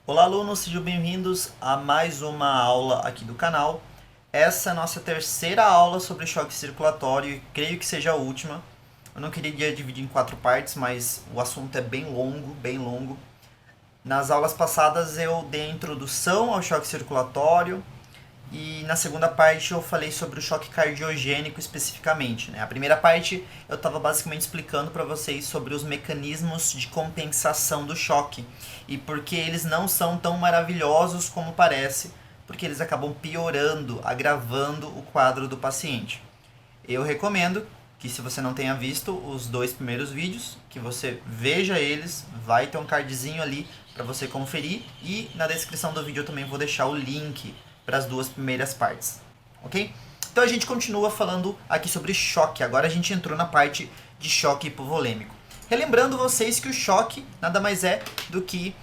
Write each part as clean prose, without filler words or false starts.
Olá, alunos, sejam bem-vindos a mais uma aula aqui do canal. Essa é a nossa terceira aula sobre choque circulatório e creio que seja a última. Eu não queria dividir em 4 partes, mas o assunto é bem longo, bem longo. Nas aulas passadas eu dei a introdução ao choque circulatório e na segunda parte eu falei sobre o choque cardiogênico especificamente, né? A primeira parte eu estava basicamente explicando para vocês sobre os mecanismos de compensação do choque e porque eles não são tão maravilhosos como parece, porque eles acabam piorando, agravando o quadro do paciente. Eu recomendo que, se você não tenha visto os 2 primeiros vídeos, que você veja eles, vai ter um cardzinho ali para você conferir e na descrição do vídeo eu também vou deixar o link para as 2 primeiras partes, ok? Então a gente continua falando aqui sobre choque. Agora a gente entrou na parte de choque hipovolêmico. Relembrando vocês que o choque nada mais é do que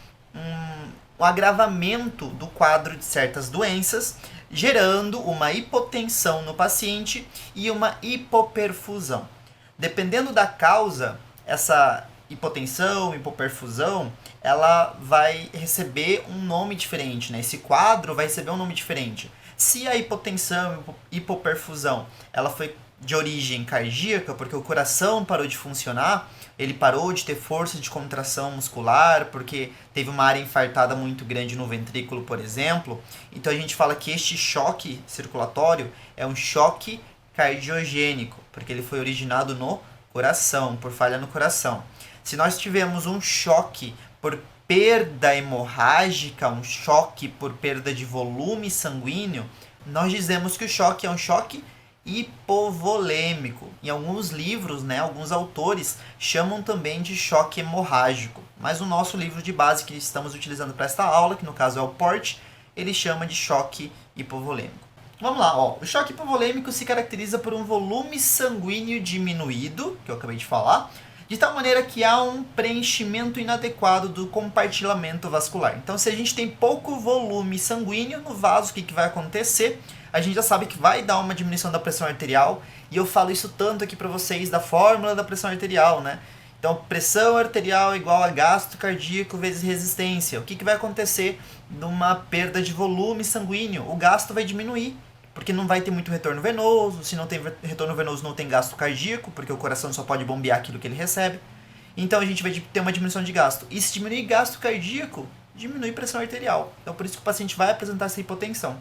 o agravamento do quadro de certas doenças, gerando uma hipotensão no paciente e uma hipoperfusão. Dependendo da causa, essa hipotensão, hipoperfusão, ela vai receber um nome diferente, né? Esse quadro vai receber um nome diferente. Se a hipotensão, hipoperfusão, ela foi de origem cardíaca, porque o coração parou de funcionar, ele parou de ter força de contração muscular, porque teve uma área infartada muito grande no ventrículo, por exemplo. Então a gente fala que este choque circulatório é um choque cardiogênico, porque ele foi originado no coração, por falha no coração. Se nós tivermos um choque por perda hemorrágica, um choque por perda de volume sanguíneo, nós dizemos que o choque é um choque hipovolêmico. Em alguns livros, né, alguns autores chamam também de choque hemorrágico. Mas o nosso livro de base que estamos utilizando para esta aula, que no caso é o PORT, ele chama de choque hipovolêmico. Vamos lá, ó. O choque hipovolêmico se caracteriza por um volume sanguíneo diminuído, que eu acabei de falar, de tal maneira que há um preenchimento inadequado do compartilamento vascular. Então, se a gente tem pouco volume sanguíneo no vaso, o que vai acontecer? A gente já sabe que vai dar uma diminuição da pressão arterial, e eu falo isso tanto aqui para vocês da fórmula da pressão arterial, né? Então, pressão arterial é igual a gasto cardíaco vezes resistência. O que vai acontecer numa perda de volume sanguíneo? O gasto vai diminuir, porque não vai ter muito retorno venoso. Se não tem retorno venoso, não tem gasto cardíaco, porque o coração só pode bombear aquilo que ele recebe. Então a gente vai ter uma diminuição de gasto. E se diminuir gasto cardíaco, diminui pressão arterial. Então por isso que o paciente vai apresentar essa hipotensão.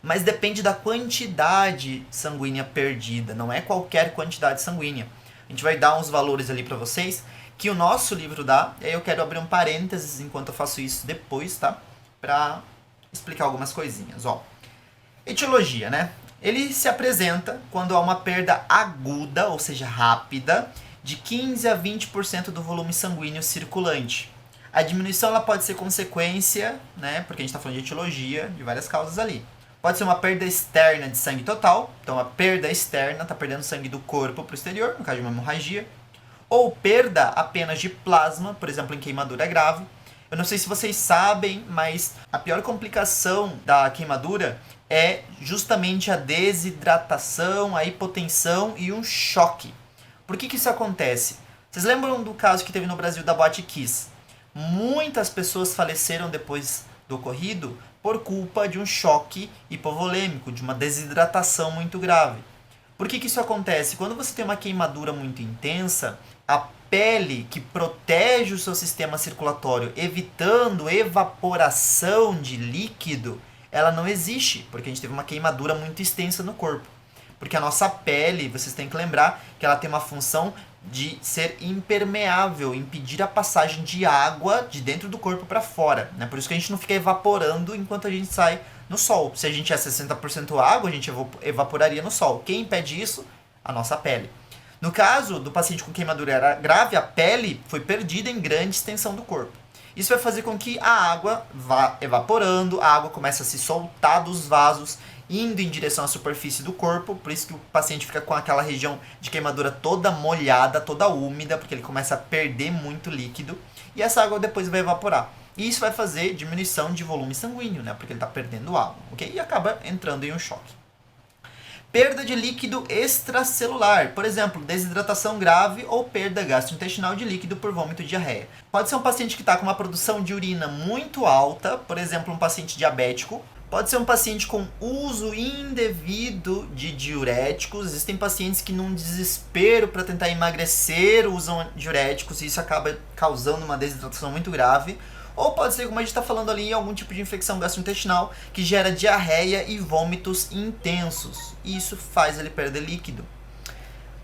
Mas depende da quantidade sanguínea perdida, não é qualquer quantidade sanguínea. A gente vai dar uns valores ali para vocês, que o nosso livro dá, e aí eu quero abrir um parênteses enquanto eu faço isso depois, tá? Para explicar algumas coisinhas, ó. Etiologia, né? Ele se apresenta quando há uma perda aguda, ou seja, rápida, de 15 a 20% do volume sanguíneo circulante. A diminuição ela pode ser consequência, né? Porque a gente está falando de etiologia, de várias causas ali. Pode ser uma perda externa de sangue total, então a perda externa está perdendo sangue do corpo para o exterior, no caso de uma hemorragia. Ou perda apenas de plasma, por exemplo, em queimadura grave. Eu não sei se vocês sabem, mas a pior complicação da queimadura é justamente a desidratação, a hipotensão e um choque. Por que isso acontece? Vocês lembram do caso que teve no Brasil da Boate Kiss? Muitas pessoas faleceram depois do ocorrido por culpa de um choque hipovolêmico, de uma desidratação muito grave. Por que isso acontece? Quando você tem uma queimadura muito intensa, a pele que protege o seu sistema circulatório, evitando evaporação de líquido, ela não existe, porque a gente teve uma queimadura muito extensa no corpo. Porque a nossa pele, vocês têm que lembrar que ela tem uma função de ser impermeável, impedir a passagem de água de dentro do corpo para fora, né? Por isso que a gente não fica evaporando enquanto a gente sai no sol. Se a gente é 60% água, a gente evaporaria no sol. Quem impede isso? A nossa pele. No caso do paciente com queimadura grave, a pele foi perdida em grande extensão do corpo. Isso vai fazer com que a água vá evaporando, a água começa a se soltar dos vasos, indo em direção à superfície do corpo, por isso que o paciente fica com aquela região de queimadura toda molhada, toda úmida, porque ele começa a perder muito líquido, e essa água depois vai evaporar. E isso vai fazer diminuição de volume sanguíneo, né, porque ele está perdendo água, ok? E acaba entrando em um choque. Perda de líquido extracelular, por exemplo, desidratação grave ou perda gastrointestinal de líquido por vômito e diarreia. Pode ser um paciente que está com uma produção de urina muito alta, por exemplo, um paciente diabético. Pode ser um paciente com uso indevido de diuréticos. Existem pacientes que, num desespero para tentar emagrecer, usam diuréticos e isso acaba causando uma desidratação muito grave. Ou pode ser, como a gente está falando ali, algum tipo de infecção gastrointestinal que gera diarreia e vômitos intensos. E isso faz ele perder líquido.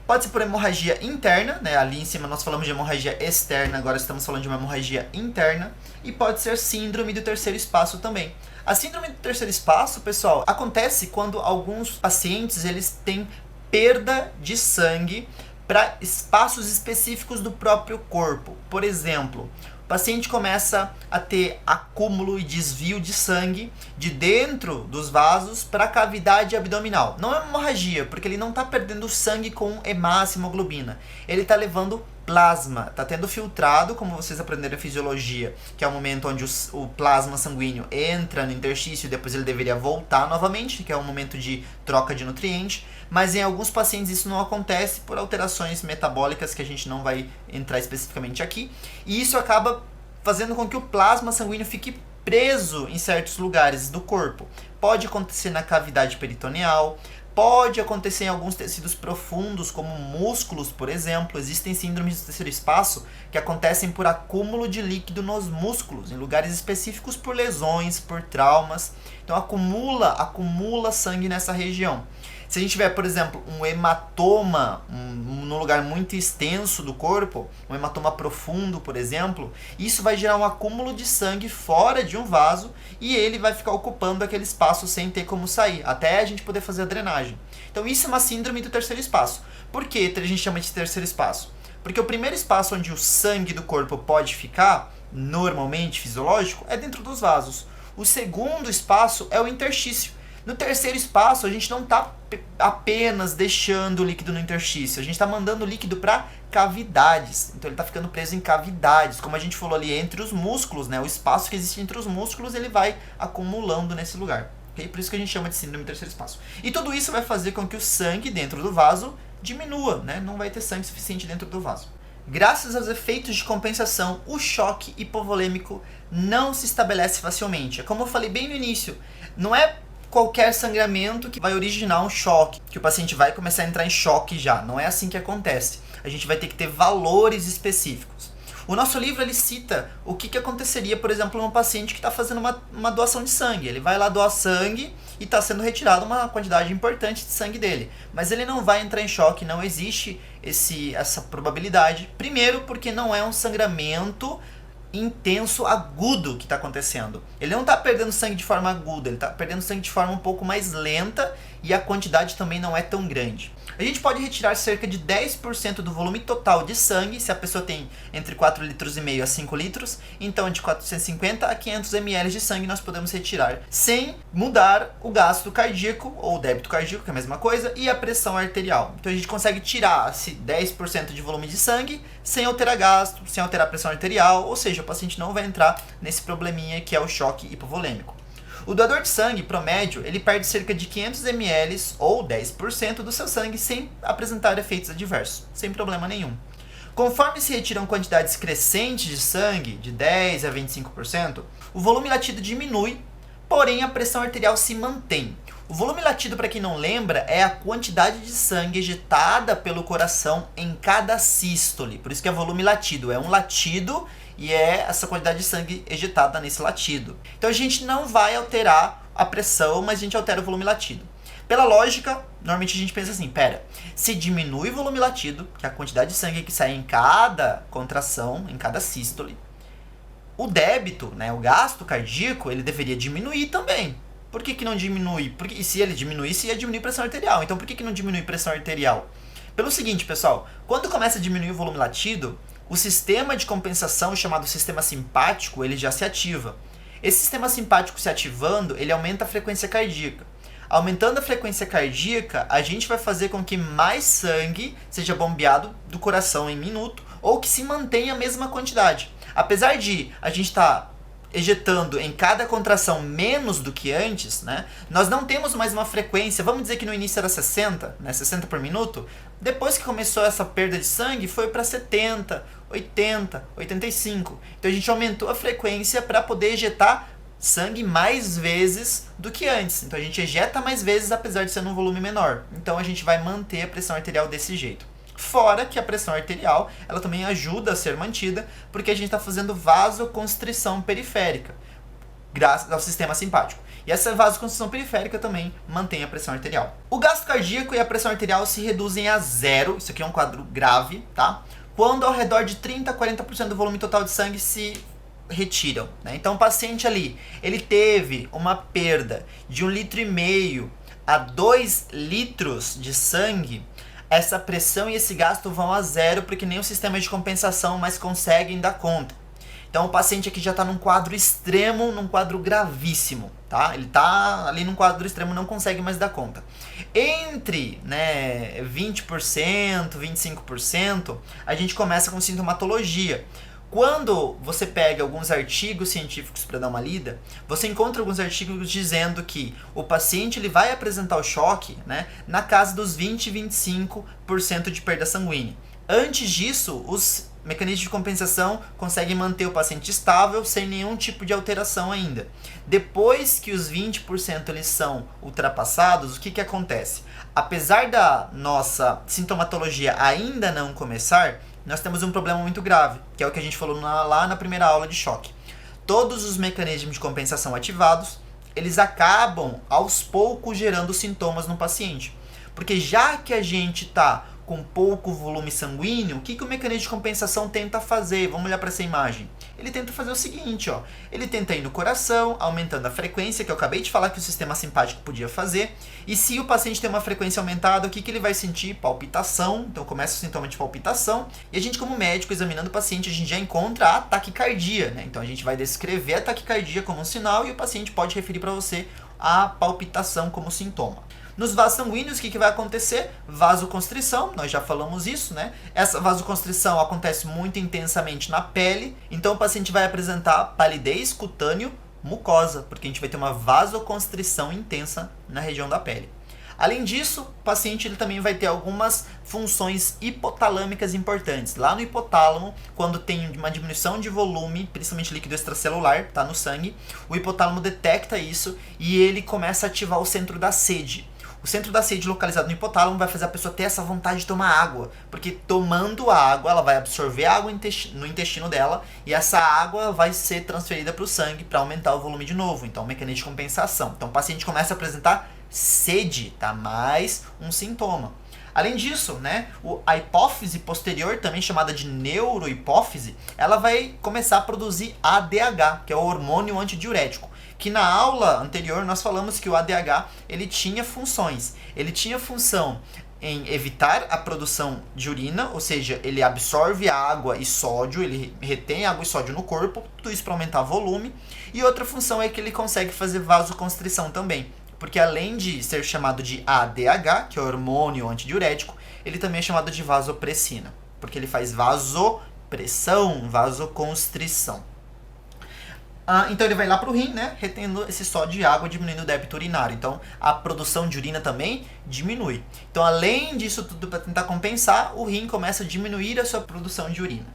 Pode ser por hemorragia interna, né? Ali em cima nós falamos de hemorragia externa, agora estamos falando de uma hemorragia interna. E pode ser síndrome do terceiro espaço também. A síndrome do terceiro espaço, pessoal, acontece quando alguns pacientes eles têm perda de sangue para espaços específicos do próprio corpo. Por exemplo, o paciente começa a ter acúmulo e desvio de sangue de dentro dos vasos para a cavidade abdominal. Não é uma hemorragia, porque ele não está perdendo sangue com hemácia, hemoglobina. Ele está levando plasma, está tendo filtrado, como vocês aprenderam em fisiologia, que é o momento onde o plasma sanguíneo entra no interstício e depois ele deveria voltar novamente, que é um momento de troca de nutrientes. Mas em alguns pacientes isso não acontece por alterações metabólicas que a gente não vai entrar especificamente aqui. E isso acaba fazendo com que o plasma sanguíneo fique preso em certos lugares do corpo. Pode acontecer na cavidade peritoneal, pode acontecer em alguns tecidos profundos, como músculos, por exemplo. Existem síndromes do terceiro espaço que acontecem por acúmulo de líquido nos músculos, em lugares específicos por lesões, por traumas. Então acumula sangue nessa região. Se a gente tiver, por exemplo, um hematoma num lugar muito extenso do corpo, um hematoma profundo, por exemplo, isso vai gerar um acúmulo de sangue fora de um vaso e ele vai ficar ocupando aquele espaço sem ter como sair, até a gente poder fazer a drenagem. Então isso é uma síndrome do terceiro espaço. Por que a gente chama de terceiro espaço? Porque o primeiro espaço onde o sangue do corpo pode ficar, normalmente fisiológico, é dentro dos vasos. O segundo espaço é o interstício. No terceiro espaço, a gente não está apenas deixando o líquido no interstício, a gente está mandando o líquido para cavidades. Então ele está ficando preso em cavidades, como a gente falou ali, entre os músculos, né? O espaço que existe entre os músculos, ele vai acumulando nesse lugar. Okay? Por isso que a gente chama de síndrome do terceiro espaço. E tudo isso vai fazer com que o sangue dentro do vaso diminua, né? Não vai ter sangue suficiente dentro do vaso. Graças aos efeitos de compensação, o choque hipovolêmico não se estabelece facilmente. É como eu falei bem no início, não é qualquer sangramento que vai originar um choque, que o paciente vai começar a entrar em choque já. Não é assim que acontece. A gente vai ter que ter valores específicos. O nosso livro ele cita o que aconteceria, por exemplo, num paciente que está fazendo uma doação de sangue. Ele vai lá doar sangue e está sendo retirado uma quantidade importante de sangue dele. Mas ele não vai entrar em choque, não existe essa probabilidade. Primeiro, porque não é um sangramento intenso, agudo que está acontecendo. Ele não está perdendo sangue de forma aguda, ele está perdendo sangue de forma um pouco mais lenta e a quantidade também não é tão grande. A gente pode retirar cerca de 10% do volume total de sangue, se a pessoa tem entre 4,5 litros a 5 litros, então de 450 a 500 ml de sangue nós podemos retirar, sem mudar o gasto cardíaco, ou o débito cardíaco, que é a mesma coisa, e a pressão arterial. Então a gente consegue tirar esse 10% de volume de sangue, sem alterar gasto, sem alterar a pressão arterial, ou seja, o paciente não vai entrar nesse probleminha que é o choque hipovolêmico. O doador de sangue, promédio, ele perde cerca de 500 ml ou 10% do seu sangue sem apresentar efeitos adversos, sem problema nenhum. Conforme se retiram quantidades crescentes de sangue, de 10% a 25%, o volume latido diminui, porém a pressão arterial se mantém. O volume latido, para quem não lembra, é a quantidade de sangue ejetada pelo coração em cada sístole. Por isso que é volume latido, é um latido e é essa quantidade de sangue ejetada nesse latido. Então a gente não vai alterar a pressão, mas a gente altera o volume latido. Pela lógica, normalmente a gente pensa assim, se diminui o volume latido, que é a quantidade de sangue que sai em cada contração, em cada sístole, o débito, né, o gasto cardíaco, ele deveria diminuir também. Por que não diminui? Porque se ele diminuísse, ia diminuir a pressão arterial. Então por que não diminui a pressão arterial? Pelo seguinte, pessoal, quando começa a diminuir o volume latido, o sistema de compensação, chamado sistema simpático, ele já se ativa. Esse sistema simpático se ativando, ele aumenta a frequência cardíaca. Aumentando a frequência cardíaca, a gente vai fazer com que mais sangue seja bombeado do coração em minuto, ou que se mantenha a mesma quantidade. Apesar de a gente estar ejetando em cada contração menos do que antes, né? Nós não temos mais uma frequência, vamos dizer que no início era 60, né? 60 por minuto. Depois que começou essa perda de sangue, foi para 70, 80, 85. Então a gente aumentou a frequência para poder ejetar sangue mais vezes do que antes. Então a gente ejeta mais vezes, apesar de ser num volume menor. Então a gente vai manter a pressão arterial desse jeito. Fora que a pressão arterial, ela também ajuda a ser mantida, porque a gente está fazendo vasoconstrição periférica, graças ao sistema simpático. E essa vasoconstrição periférica também mantém a pressão arterial. O gasto cardíaco e a pressão arterial se reduzem a zero, isso aqui é um quadro grave, tá? Quando ao redor de 30 a 40% do volume total de sangue se retiram, né? Então o paciente ali, ele teve uma perda de 1,5 litro a 2 litros de sangue, essa pressão e esse gasto vão a zero, porque nem o sistema de compensação mais conseguem dar conta. Então o paciente aqui já está num quadro extremo, num quadro gravíssimo, tá? Ele está ali num quadro extremo, não consegue mais dar conta. Entre 20%, 25%, a gente começa com sintomatologia. Quando você pega alguns artigos científicos para dar uma lida, você encontra alguns artigos dizendo que o paciente ele vai apresentar o choque, né, na casa dos 20 e 25% de perda sanguínea. Antes disso, os mecanismos de compensação conseguem manter o paciente estável sem nenhum tipo de alteração ainda. Depois que os 20% eles são ultrapassados, o que acontece? Apesar da nossa sintomatologia ainda não começar, nós temos um problema muito grave, que é o que a gente falou lá na primeira aula de choque. Todos os mecanismos de compensação ativados, eles acabam aos poucos gerando sintomas no paciente. Porque já que a gente está com pouco volume sanguíneo, o que o mecanismo de compensação tenta fazer? Vamos olhar para essa imagem. Ele tenta fazer o seguinte, ó. Ele tenta ir no coração, aumentando a frequência, que eu acabei de falar que o sistema simpático podia fazer. E se o paciente tem uma frequência aumentada, o que ele vai sentir? Palpitação. Então começa o sintoma de palpitação. E a gente, como médico, examinando o paciente, a gente já encontra a taquicardia, né? Então a gente vai descrever a taquicardia como um sinal e o paciente pode referir para você a palpitação como sintoma. Nos vasos sanguíneos, o que vai acontecer? Vasoconstrição, nós já falamos isso, né? Essa vasoconstrição acontece muito intensamente na pele, então o paciente vai apresentar palidez cutâneo, mucosa, porque a gente vai ter uma vasoconstrição intensa na região da pele. Além disso, o paciente ele também vai ter algumas funções hipotalâmicas importantes. Lá no hipotálamo, quando tem uma diminuição de volume, principalmente líquido extracelular, tá no sangue, o hipotálamo detecta isso e ele começa a ativar o centro da sede. O centro da sede localizado no hipotálamo vai fazer a pessoa ter essa vontade de tomar água, porque tomando água, ela vai absorver água no intestino dela e essa água vai ser transferida para o sangue para aumentar o volume de novo. Então, mecanismo de compensação. Então, o paciente começa a apresentar sede, tá? Mais um sintoma. Além disso, né, a hipófise posterior, também chamada de neurohipófise, ela vai começar a produzir ADH, que é o hormônio antidiurético. Que na aula anterior nós falamos que o ADH ele tinha funções. Ele tinha função em evitar a produção de urina, ou seja, ele absorve água e sódio, ele retém água e sódio no corpo, tudo isso para aumentar o volume. E outra função é que ele consegue fazer vasoconstrição também, porque além de ser chamado de ADH, que é o hormônio antidiurético, ele também é chamado de vasopressina, porque ele faz vasopressão, vasoconstrição. Então ele vai lá para o rim, né, retendo esse sódio e água, diminuindo o débito urinário. Então a produção de urina também diminui. Então além disso tudo, para tentar compensar, o rim começa a diminuir a sua produção de urina.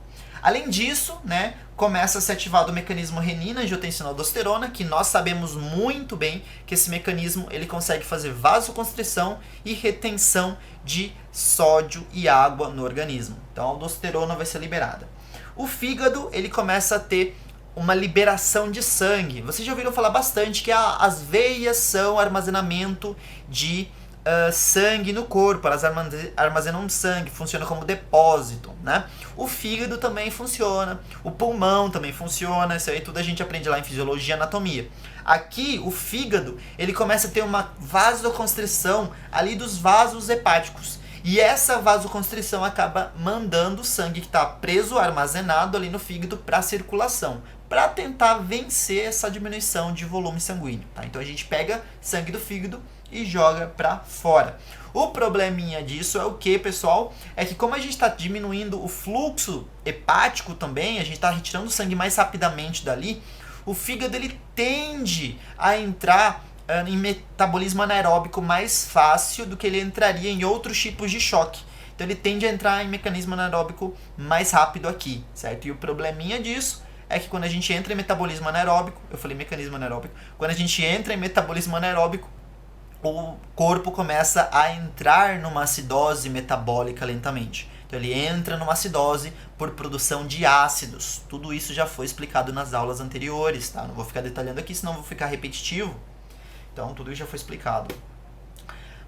Além disso, né, começa a ser ativado o mecanismo renina-angiotensina-aldosterona, que nós sabemos muito bem que esse mecanismo ele consegue fazer vasoconstrição e retenção de sódio e água no organismo. Então a aldosterona vai ser liberada. O fígado ele começa a ter uma liberação de sangue. Vocês já ouviram falar bastante que as veias são armazenamento de sangue no corpo, elas armazenam sangue, funciona como depósito, né? O fígado também funciona, o pulmão também funciona, isso aí tudo a gente aprende lá em fisiologia e anatomia. Aqui, o fígado, ele começa a ter uma vasoconstrição ali dos vasos hepáticos. E essa vasoconstrição acaba mandando o sangue que está preso, armazenado ali no fígado para a circulação, para tentar vencer essa diminuição de volume sanguíneo. Tá? Então a gente pega sangue do fígado e joga para fora. O probleminha disso é o que, pessoal? É que como a gente está diminuindo o fluxo hepático também, a gente está retirando o sangue mais rapidamente dali, o fígado ele tende a entrar em metabolismo anaeróbico mais fácil do que ele entraria em outros tipos de choque. Então ele tende a entrar em mecanismo anaeróbico mais rápido aqui, certo? E o probleminha disso é que quando a gente entra em metabolismo anaeróbico, eu falei mecanismo anaeróbico, quando a gente entra em metabolismo anaeróbico, o corpo começa a entrar numa acidose metabólica lentamente. Então ele entra numa acidose por produção de ácidos. Tudo isso já foi explicado nas aulas anteriores, tá? Não vou ficar detalhando aqui, senão vou ficar repetitivo. Então tudo isso já foi explicado.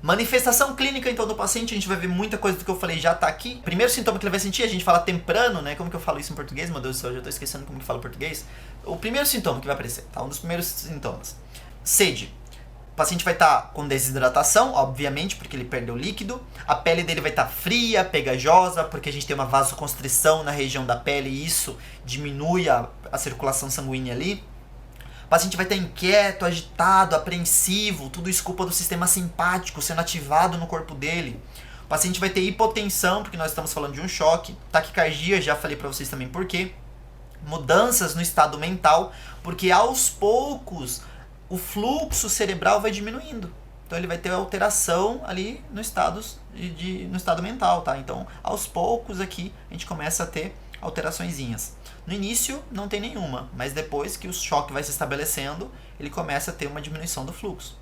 Manifestação clínica, então, do paciente, a gente vai ver muita coisa do que eu falei já tá aqui. Primeiro sintoma que ele vai sentir, a gente fala temprano, né? Como que eu falo isso em português? Meu Deus do céu, eu já tô esquecendo como que fala em português. O primeiro sintoma que vai aparecer, tá? Um dos primeiros sintomas. Sede. O paciente vai estar com desidratação, obviamente, porque ele perdeu líquido. A pele dele vai estar fria, pegajosa, porque a gente tem uma vasoconstrição na região da pele e isso diminui a circulação sanguínea ali. O paciente vai estar inquieto, agitado, apreensivo, tudo isso culpa do sistema simpático sendo ativado no corpo dele. O paciente vai ter hipotensão, porque nós estamos falando de um choque. Taquicardia, já falei para vocês também por quê. Mudanças no estado mental, porque aos poucos o fluxo cerebral vai diminuindo. Então ele vai ter alteração ali no estado mental, tá? Então, aos poucos aqui a gente começa a ter alteraçõezinhas. No início não tem nenhuma, mas depois que o choque vai se estabelecendo, ele começa a ter uma diminuição do fluxo.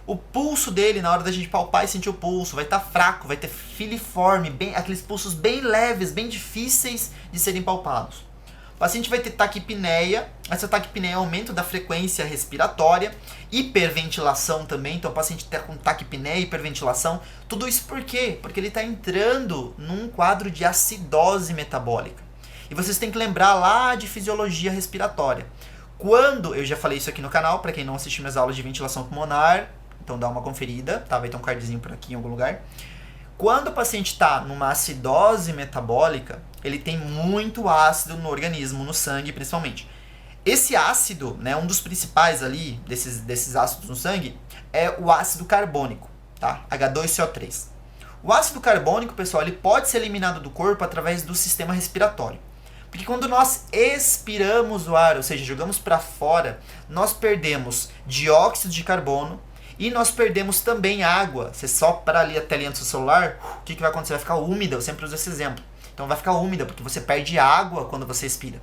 O pulso dele, na hora da gente palpar e sentir o pulso, vai estar fraco, vai ter filiforme, aqueles pulsos bem leves, bem difíceis de serem palpados. O paciente vai ter taquipneia, essa taquipneia é aumento da frequência respiratória, hiperventilação também, então o paciente está com taquipneia, hiperventilação, tudo isso por quê? Porque ele está entrando num quadro de acidose metabólica. E vocês têm que lembrar lá de fisiologia respiratória. Quando, eu já falei isso aqui no canal, para quem não assistiu minhas aulas de ventilação pulmonar, então dá uma conferida, tá? Vai ter um cardzinho por aqui em algum lugar. Quando o paciente está numa acidose metabólica, ele tem muito ácido no organismo, no sangue principalmente. Esse ácido, né, um dos principais ali, desses ácidos no sangue, é o ácido carbônico, tá? H2CO3. O ácido carbônico, pessoal, ele pode ser eliminado do corpo através do sistema respiratório. Porque quando nós expiramos o ar, ou seja, jogamos para fora, nós perdemos dióxido de carbono e nós perdemos também água. Você sopra ali a telinha do seu celular, o que vai acontecer? Vai ficar úmida, eu sempre uso esse exemplo. Então vai ficar úmida, porque você perde água quando você expira.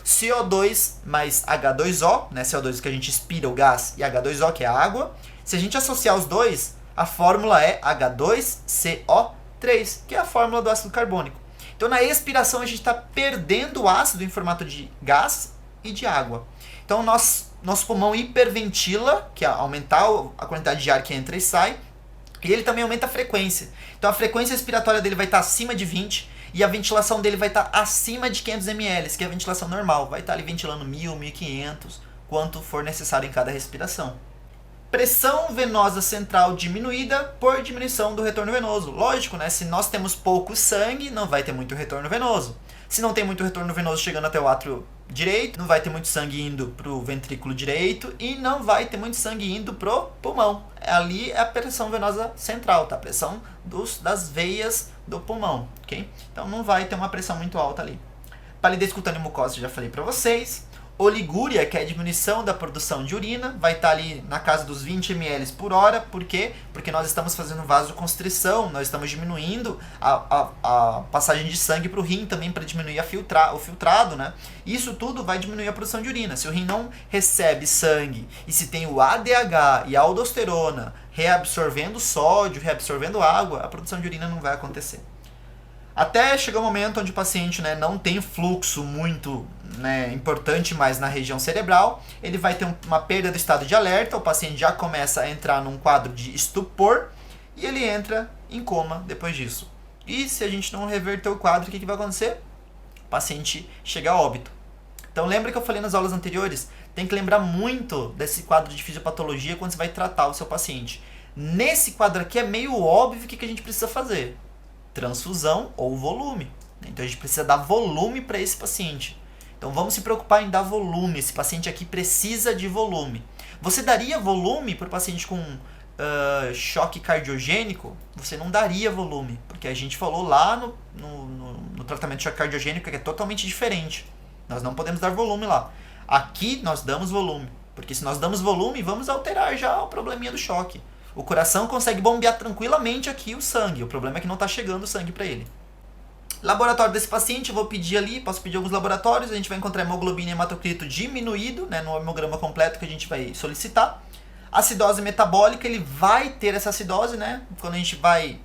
CO2 mais H2O, né? CO2 que a gente expira o gás e H2O que é a água. Se a gente associar os dois, a fórmula é H2CO3, que é a fórmula do ácido carbônico. Então, na expiração, a gente está perdendo o ácido em formato de gás e de água. Então, nosso pulmão hiperventila, que é aumentar a quantidade de ar que entra e sai, e ele também aumenta a frequência. Então, a frequência respiratória dele vai estar acima de 20 e a ventilação dele vai estar acima de 500 ml, que é a ventilação normal. Vai estar ali ventilando 1.000, 1.500, quanto for necessário em cada respiração. Pressão venosa central diminuída por diminuição do retorno venoso. Lógico, né? Se nós temos pouco sangue, não vai ter muito retorno venoso. Se não tem muito retorno venoso chegando até o átrio direito, não vai ter muito sangue indo para o ventrículo direito e não vai ter muito sangue indo para o pulmão. Ali é a pressão venosa central, tá? A pressão das veias do pulmão, ok? Então não vai ter uma pressão muito alta ali. Palidez cutânea e mucosa, já falei para vocês. Oligúria, que é a diminuição da produção de urina, vai estar ali na casa dos 20 ml por hora. Por quê? Porque nós estamos fazendo vasoconstrição, nós estamos diminuindo a passagem de sangue para o rim também para diminuir o filtrado, né? Isso tudo vai diminuir a produção de urina. Se o rim não recebe sangue e se tem o ADH e a aldosterona reabsorvendo sódio, reabsorvendo água, a produção de urina não vai acontecer. Até chegar um momento onde o paciente, né, não tem fluxo muito, né, importante mais na região cerebral, ele vai ter uma perda do estado de alerta, o paciente já começa a entrar num quadro de estupor e ele entra em coma depois disso. E se a gente não reverter o quadro, o que vai acontecer? O paciente chega a óbito. Então lembra que eu falei nas aulas anteriores? Tem que lembrar muito desse quadro de fisiopatologia quando você vai tratar o seu paciente. Nesse quadro aqui é meio óbvio o que a gente precisa fazer. Transfusão ou volume. Então a gente precisa dar volume para esse paciente. Então vamos se preocupar em dar volume. Esse paciente aqui precisa de volume. Você daria volume para o paciente com choque cardiogênico? Você não daria volume, porque a gente falou lá no tratamento de choque cardiogênico que é totalmente diferente. Nós não podemos dar volume lá. Aqui nós damos volume, porque se nós damos volume, vamos alterar já o probleminha do choque. O coração consegue bombear tranquilamente aqui o sangue, o problema é que não está chegando o sangue para ele. Laboratório desse paciente, eu vou pedir ali, posso pedir alguns laboratórios, a gente vai encontrar hemoglobina e hematocrito diminuído, né, no hemograma completo que a gente vai solicitar. Acidose metabólica, ele vai ter essa acidose, né? Quando a gente vai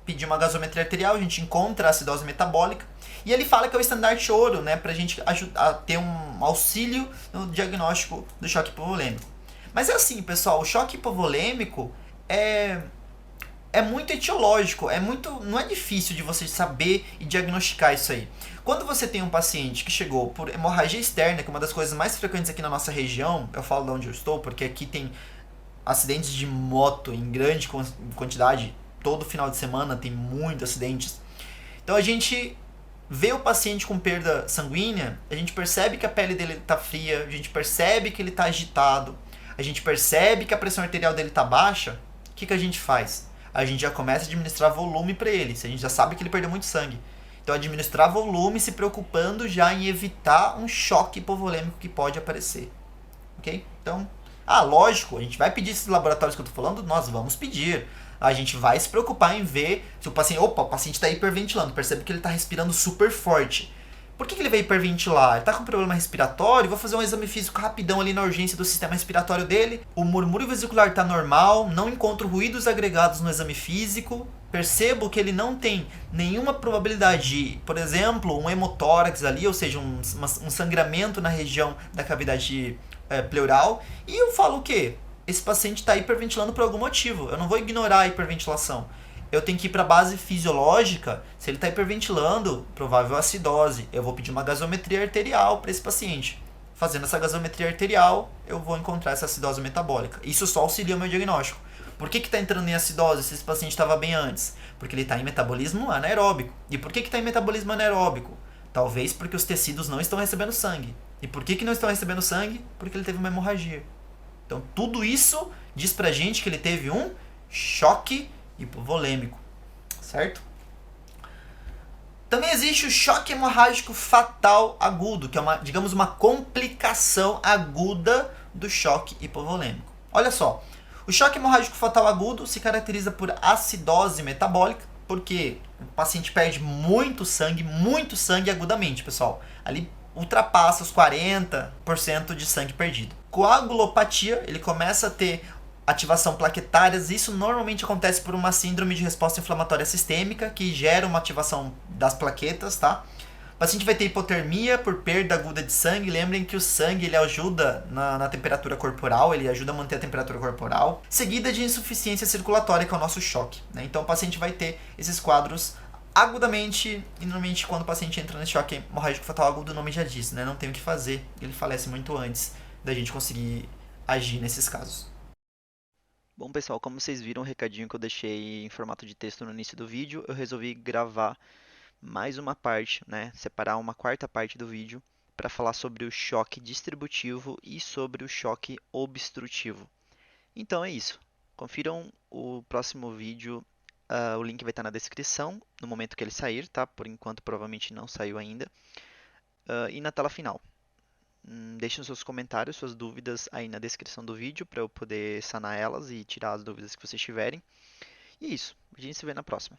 pedir uma gasometria arterial, a gente encontra a acidose metabólica. E ele fala que é o estandarte ouro, né? Pra gente ajudar a ter um auxílio no diagnóstico do choque hipovolêmico. Mas é assim, pessoal, o choque hipovolêmico é muito etiológico, não é difícil de você saber e diagnosticar isso aí. Quando você tem um paciente que chegou por hemorragia externa, que é uma das coisas mais frequentes aqui na nossa região, eu falo de onde eu estou, porque aqui tem acidentes de moto em grande quantidade, todo final de semana tem muitos acidentes. Então a gente vê o paciente com perda sanguínea, a gente percebe que a pele dele está fria, a gente percebe que ele está agitado, a gente percebe que a pressão arterial dele está baixa. O que a gente faz? A gente já começa a administrar volume para ele, se a gente já sabe que ele perdeu muito sangue. Então administrar volume se preocupando já em evitar um choque hipovolêmico que pode aparecer. Ok? Então, lógico, a gente vai pedir esses laboratórios que eu estou falando, nós vamos pedir. A gente vai se preocupar em ver se o paciente está hiperventilando, percebe que ele está respirando super forte. Por que ele vai hiperventilar? Ele está com problema respiratório? Vou fazer um exame físico rapidão ali na urgência do sistema respiratório dele. O murmúrio vesicular está normal, não encontro ruídos agregados no exame físico. Percebo que ele não tem nenhuma probabilidade de, por exemplo, um hemotórax ali, ou seja, um sangramento na região da cavidade pleural. E eu falo o quê? Esse paciente está hiperventilando por algum motivo. Eu não vou ignorar a hiperventilação. Eu tenho que ir para a base fisiológica. Se ele está hiperventilando, provável acidose. Eu vou pedir uma gasometria arterial para esse paciente. Fazendo essa gasometria arterial, eu vou encontrar essa acidose metabólica. Isso só auxilia o meu diagnóstico. Por que está entrando em acidose se esse paciente estava bem antes? Porque ele está em metabolismo anaeróbico. E por que está em metabolismo anaeróbico? Talvez porque os tecidos não estão recebendo sangue. E por que não estão recebendo sangue? Porque ele teve uma hemorragia. Então, tudo isso diz pra gente que ele teve um choque hipovolêmico, certo? Também existe o choque hemorrágico fatal agudo, que é uma complicação aguda do choque hipovolêmico. Olha só, o choque hemorrágico fatal agudo se caracteriza por acidose metabólica, porque o paciente perde muito sangue agudamente, pessoal. Ali ultrapassa os 40% de sangue perdido. Coagulopatia, ele começa a ter ativação plaquetárias. Isso normalmente acontece por uma síndrome de resposta inflamatória sistêmica, que gera uma ativação das plaquetas, tá? O paciente vai ter hipotermia por perda aguda de sangue. Lembrem que o sangue ele ajuda na temperatura corporal, ele ajuda a manter a temperatura corporal. Seguida de insuficiência circulatória, que é o nosso choque, né? Então o paciente vai ter esses quadros agudamente, e normalmente quando o paciente entra nesse choque hemorrágico fatal agudo, o nome já diz, né? Não tem o que fazer, ele falece muito antes da gente conseguir agir nesses casos. Bom, pessoal, como vocês viram o recadinho que eu deixei em formato de texto no início do vídeo, eu resolvi gravar mais uma parte, né? Separar uma quarta parte do vídeo para falar sobre o choque distributivo e sobre o choque obstrutivo. Então é isso. Confiram o próximo vídeo. O link vai estar na descrição no momento que ele sair, tá? Por enquanto, provavelmente não saiu ainda. E na tela final. Deixem seus comentários, suas dúvidas aí na descrição do vídeo para eu poder sanar elas e tirar as dúvidas que vocês tiverem. E é isso. A gente se vê na próxima.